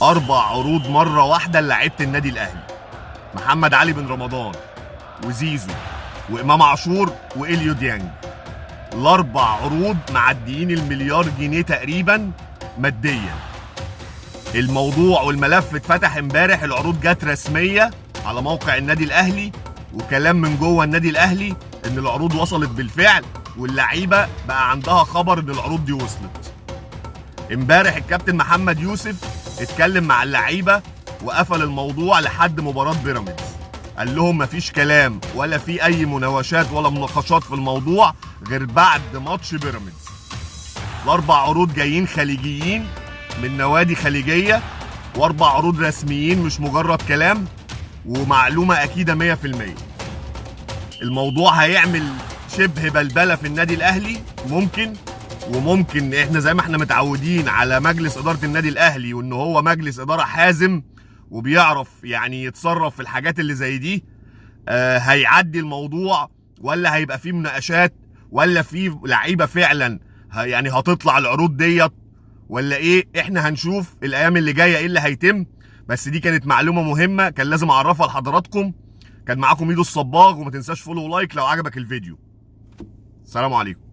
4 عروض مرة واحدة لعيبة النادي الأهلي: محمد علي بن رمضان وزيزو وإمام عاشور وإليو ديانج. ال4 عروض معديين ال1 مليار جنيه تقريبا ماديا. الموضوع والملف اتفتح امبارح، العروض جت رسمية على موقع النادي الأهلي، وكلام من جوه النادي الأهلي إن العروض وصلت بالفعل، واللعيبة بقى عندها خبر إن العروض دي وصلت. امبارح الكابتن محمد يوسف اتكلم مع اللعيبه وقفل الموضوع لحد مباراه بيراميدز. قال لهم مفيش كلام ولا في اي مناوشات ولا مناقشات في الموضوع غير بعد ماتش بيراميدز. ال4 عروض جايين خليجيين من نوادي خليجيه، و4 عروض رسميين مش مجرد كلام، ومعلومه اكيده 100%. الموضوع هيعمل شبه بلبله في النادي الاهلي، وممكن احنا زي ما احنا متعودين على مجلس اداره النادي الاهلي، وان هو مجلس اداره حازم وبيعرف يعني يتصرف في الحاجات اللي زي دي. هيعدي الموضوع ولا هيبقى فيه مناقشات، ولا فيه لعيبه فعلا يعني هتطلع العروض ديت ولا ايه؟ احنا هنشوف الايام اللي جايه ايه اللي هيتم. بس دي كانت معلومه مهمه كان لازم اعرفها لحضراتكم. كان معاكم ميدو الصباغ، وما تنساش فولو ولايك لو عجبك الفيديو. السلام عليكم.